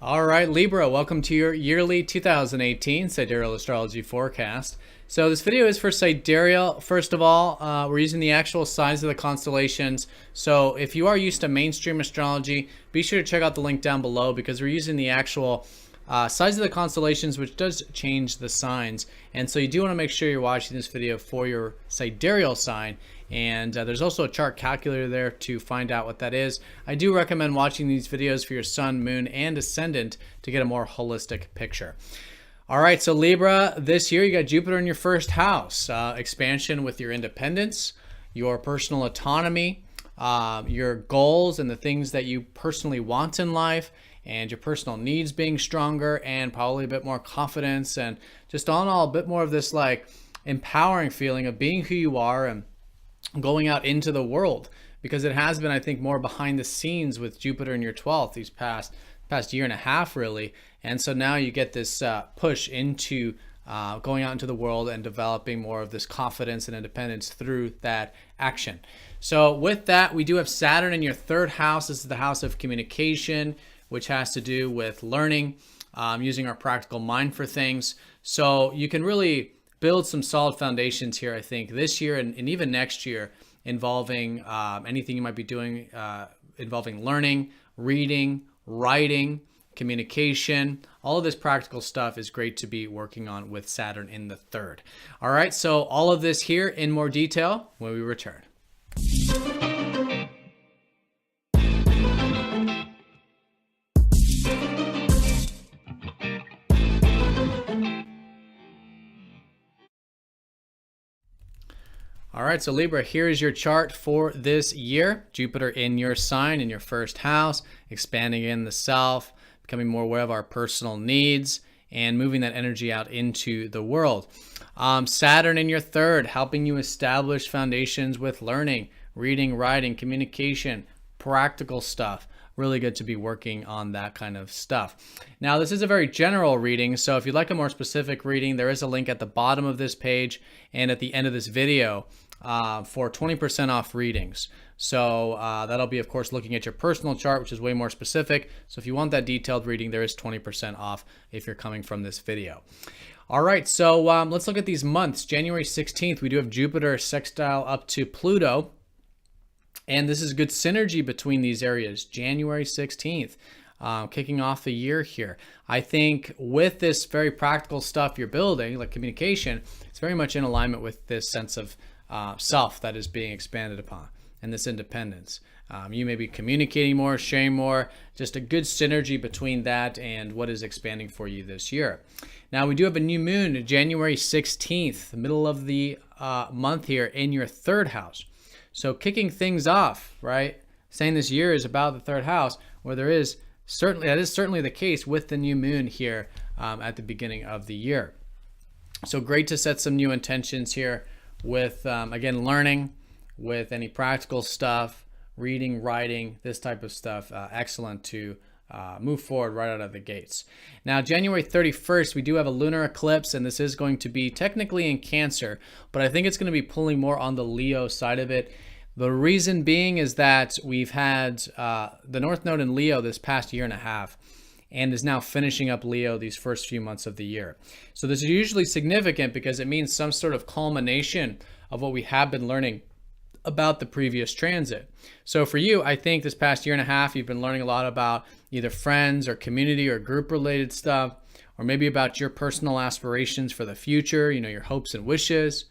All right, Libra, welcome to your yearly 2018 Sidereal Astrology forecast. So this video is for Sidereal. First of all, we're using the actual signs of the constellations. So if you are used to mainstream astrology, be sure to check out the link down below because we're using the actual signs of the constellations, which does change the signs. And so you do want to make sure you're watching this video for your Sidereal sign. And there's also a chart calculator there to find out what that is. I do recommend watching these videos for your sun, moon, and ascendant to get a more holistic picture. All right, so Libra, this year you got Jupiter in your first house. Expansion with your independence, your personal autonomy, your goals and the things that you personally want in life, and your personal needs being stronger, and probably a bit more confidence, and just all in all, a bit more of this like empowering feeling of being who you are and going out into the world, because it has been, I think, more behind the scenes with Jupiter in your 12th these past year and a half really. And so now you get this push into going out into the world and developing more of this confidence and independence through that action. So with that, we do have Saturn in your third house. This is the house of communication, which has to do with learning, using our practical mind for things. So you can really build some solid foundations here, I think, this year and even next year, involving anything you might be doing, involving learning, reading, writing, communication. All of this practical stuff is great to be working on with Saturn in the third. All right, so all of this here in more detail when we return. All right, so Libra, here is your chart for this year. Jupiter in your sign, in your first house, expanding in the self, becoming more aware of our personal needs, and moving that energy out into the world. Saturn in your third, helping you establish foundations with learning, reading, writing, communication, practical stuff. Really good to be working on that kind of stuff. Now, this is a very general reading, so if you'd like a more specific reading, there is a link at the bottom of this page and at the end of this video for 20% off readings. So that'll be, of course, looking at your personal chart, which is way more specific. So if you want that detailed reading, there is 20% off if you're coming from this video. All right, so let's look at these months. January 16th, we do have Jupiter sextile up to Pluto. And this is good synergy between these areas. January 16th, kicking off the year here. I think with this very practical stuff you're building, like communication, it's very much in alignment with this sense of self that is being expanded upon and this independence. You may be communicating more, sharing more, just a good synergy between that and what is expanding for you this year. Now, we do have a new moon, January 16th, the middle of the month here in your third house. So kicking things off, right? Saying this year is about the third house, where that is certainly the case with the new moon here at the beginning of the year. So great to set some new intentions here with, again, learning, with any practical stuff, reading, writing, this type of stuff. Excellent to move forward right out of the gates. Now, January 31st, we do have a lunar eclipse, and this is going to be technically in Cancer, but I think it's going to be pulling more on the Leo side of it. The reason being is that we've had the North Node in Leo this past year and a half, and is now finishing up Leo these first few months of the year. So this is usually significant because it means some sort of culmination of what we have been learning about the previous transit. So for you, I think this past year and a half, you've been learning a lot about either friends or community or group related stuff, or maybe about your personal aspirations for the future, your hopes and wishes.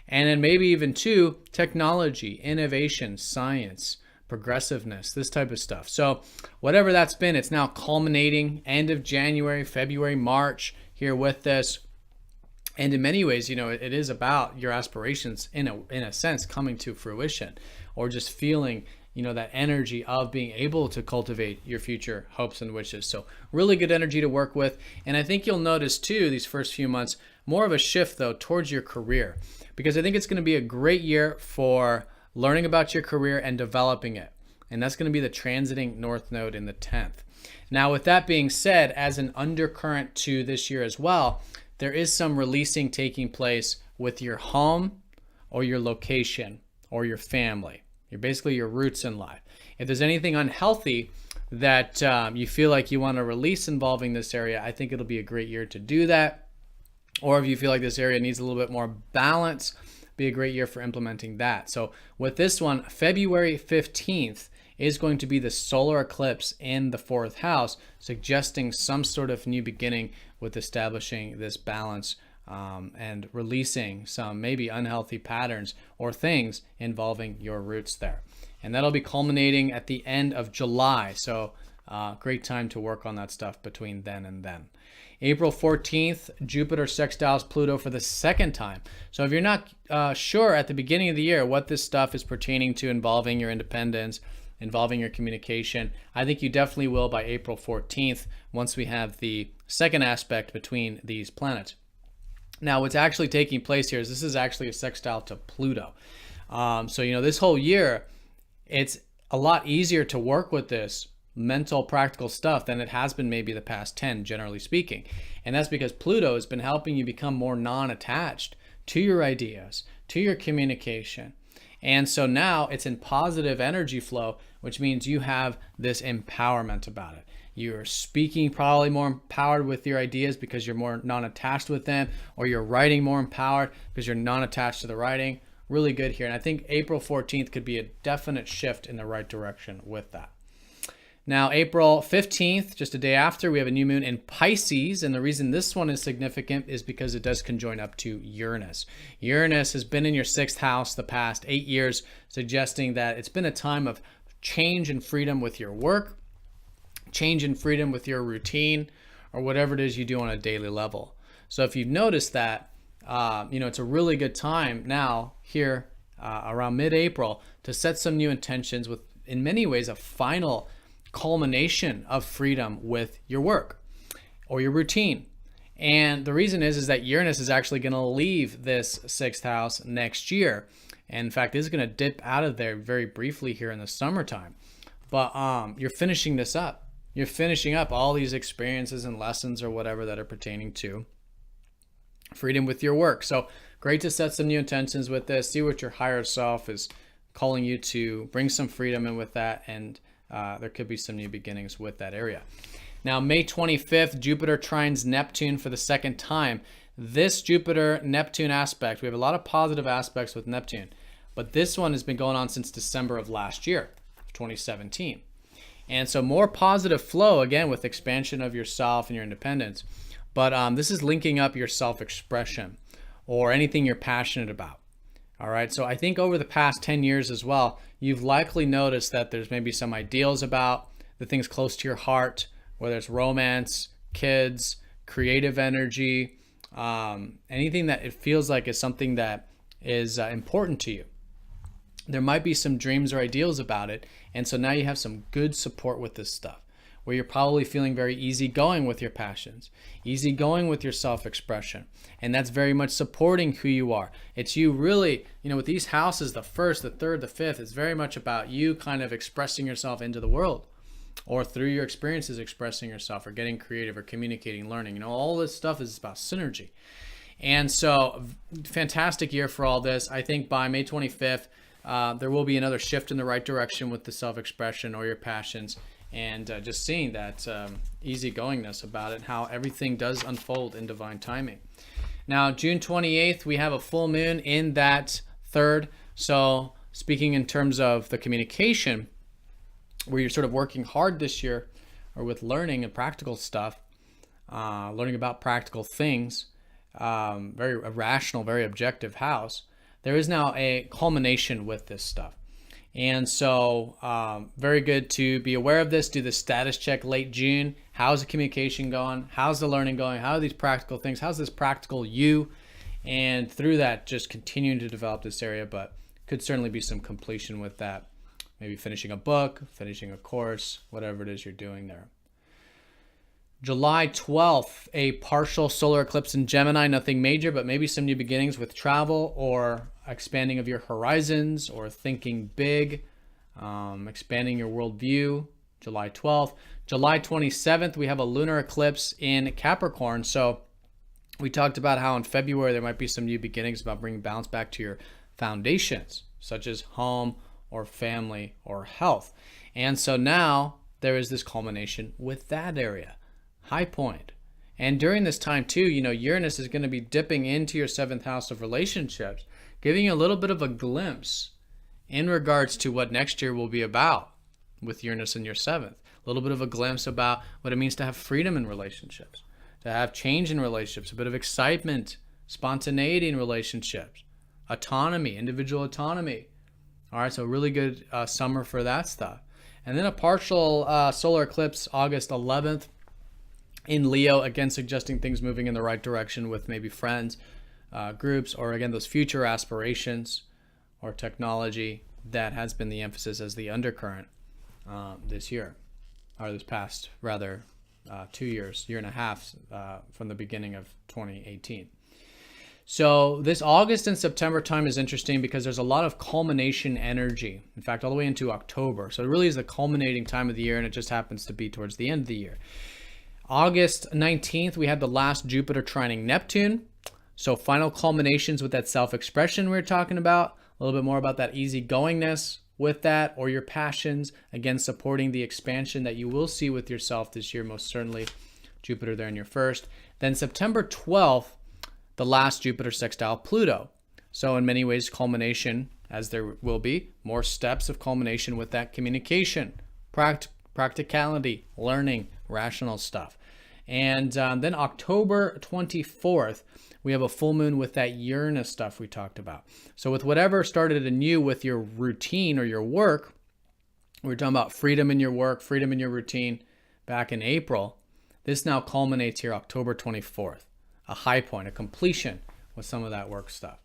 And then maybe even too, technology, innovation, science, progressiveness, this type of stuff. So whatever that's been, it's now culminating end of January, February, March here with this. And in many ways, it is about your aspirations in a sense coming to fruition, or just feeling, that energy of being able to cultivate your future hopes and wishes. So really good energy to work with. And I think you'll notice too, these first few months, more of a shift though towards your career, because I think it's going to be a great year for learning about your career and developing it. And that's going to be the transiting North Node in the 10th. Now, with that being said, as an undercurrent to this year as well, there is some releasing taking place with your home or your location or your family. You're basically your roots in life. If there's anything unhealthy that you feel like you want to release involving this area, I think it'll be a great year to do that. Or if you feel like this area needs a little bit more balance, be a great year for implementing that. So with this one, February 15th is going to be the solar eclipse in the 4th house, suggesting some sort of new beginning with establishing this balance and releasing some maybe unhealthy patterns or things involving your roots there. And that'll be culminating at the end of July. So great time to work on that stuff between then and then. April 14th, Jupiter sextiles Pluto for the 2nd time. So if you're not sure at the beginning of the year what this stuff is pertaining to involving your independence, involving your communication, I think you definitely will by April 14th once we have the 2nd aspect between these planets. Now, what's actually taking place here is this is actually a sextile to Pluto. So, this whole year, it's a lot easier to work with this mental, practical stuff than it has been maybe the past 10, generally speaking. And that's because Pluto has been helping you become more non-attached to your ideas, to your communication. And so now it's in positive energy flow, which means you have this empowerment about it. You're speaking probably more empowered with your ideas because you're more non-attached with them, or you're writing more empowered because you're non-attached to the writing. Really good here. And I think April 14th could be a definite shift in the right direction with that. Now, April 15th, just a day after, we have a new moon in Pisces. And the reason this one is significant is because it does conjoin up to Uranus. Uranus has been in your 6th house the past 8 years, suggesting that it's been a time of change and freedom with your work, change and freedom with your routine, or whatever it is you do on a daily level. So if you've noticed that, it's a really good time now here around mid-April to set some new intentions with, in many ways, a final culmination of freedom with your work or your routine. And the reason is that Uranus is actually going to leave this 6th house next year. And in fact, it's going to dip out of there very briefly here in the summertime. But you're finishing this up. You're finishing up all these experiences and lessons or whatever that are pertaining to freedom with your work. So great to set some new intentions with this. See what your higher self is calling you to bring some freedom in with that. And there could be some new beginnings with that area. Now, May 25th, Jupiter trines Neptune for the 2nd time. This Jupiter-Neptune aspect, we have a lot of positive aspects with Neptune, but this one has been going on since December of last year, 2017. And so more positive flow, again, with expansion of yourself and your independence. But this is linking up your self-expression or anything you're passionate about. All right, so I think over the past 10 years as well, you've likely noticed that there's maybe some ideals about the things close to your heart, whether it's romance, kids, creative energy, anything that it feels like is something that is important to you. There might be some dreams or ideals about it, and so now you have some good support with this stuff, where you're probably feeling very easygoing with your passions, easygoing with your self-expression. And that's very much supporting who you are. It's you really, with these houses, the 1st, the 3rd, the 5th, it's very much about you kind of expressing yourself into the world, or through your experiences expressing yourself, or getting creative, or communicating, learning. All this stuff is about synergy. And so fantastic year for all this. I think by May 25th, there will be another shift in the right direction with the self-expression or your passions. And just seeing that easygoingness about it, how everything does unfold in divine timing. Now, June 28th, we have a full moon in that 3rd. So speaking in terms of the communication, where you're sort of working hard this year, or with learning and practical stuff, learning about practical things, very rational, very objective house, there is now a culmination with this stuff. And so very good to be aware of this. Do the status check late June. How's the communication going? How's the learning going? How are these practical things? How's this practical you? And through that, just continuing to develop this area, but could certainly be some completion with that. Maybe finishing a book, finishing a course, whatever it is you're doing there. July 12th, a partial solar eclipse in Gemini. Nothing major, but maybe some new beginnings with travel or expanding of your horizons or thinking big, expanding your worldview. July 12th. July 27th, we have a lunar eclipse in Capricorn. So we talked about how in February there might be some new beginnings about bringing balance back to your foundations, such as home or family or health. And so now there is this culmination with that area, high point. And during this time too, Uranus is going to be dipping into your 7th house of relationships, giving you a little bit of a glimpse in regards to what next year will be about with Uranus in your 7th. A little bit of a glimpse about what it means to have freedom in relationships, to have change in relationships, a bit of excitement, spontaneity in relationships, autonomy, individual autonomy. All right, so really good summer for that stuff. And then a partial solar eclipse August 11th in Leo, again suggesting things moving in the right direction with maybe friends, groups, or again those future aspirations or technology that has been the emphasis as the undercurrent this year, or this past rather 2 years, year and a half from the beginning of 2018. So this August and September time is interesting because there's a lot of culmination energy, in fact all the way into October. So it really is the culminating time of the year, and it just happens to be towards the end of the year. August 19th, we had the last Jupiter trining Neptune. So final culminations with that self-expression we were talking about, a little bit more about that easygoingness with that, or your passions, again, supporting the expansion that you will see with yourself this year, most certainly, Jupiter there in your 1st. Then September 12th, the last Jupiter sextile Pluto. So in many ways, culmination, as there will be, more steps of culmination with that communication, practicality, learning, rational stuff. And then October 24th, we have a full moon with that Uranus stuff we talked about. So with whatever started anew with your routine or your work, we're talking about freedom in your work, freedom in your routine back in April. This now culminates here October 24th, a high point, a completion with some of that work stuff.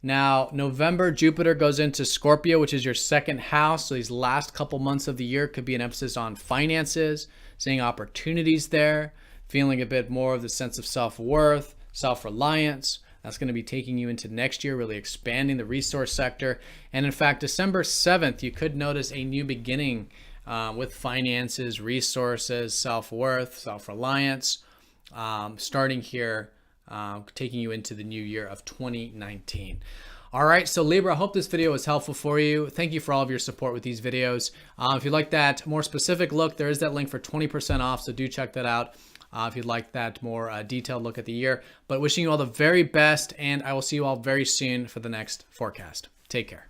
Now, November, Jupiter goes into Scorpio, which is your 2nd house. So these last couple months of the year could be an emphasis on finances, seeing opportunities there, feeling a bit more of the sense of self-worth, self-reliance. That's going to be taking you into next year, really expanding the resource sector. And in fact, December 7th, you could notice a new beginning with finances, resources, self-worth, self-reliance, starting here, taking you into the new year of 2019. All right, so Libra, I hope this video was helpful for you. Thank you for all of your support with these videos. If you'd like that more specific look, there is that link for 20% off, so do check that out if you'd like that more detailed look at the year. But wishing you all the very best, and I will see you all very soon for the next forecast. Take care.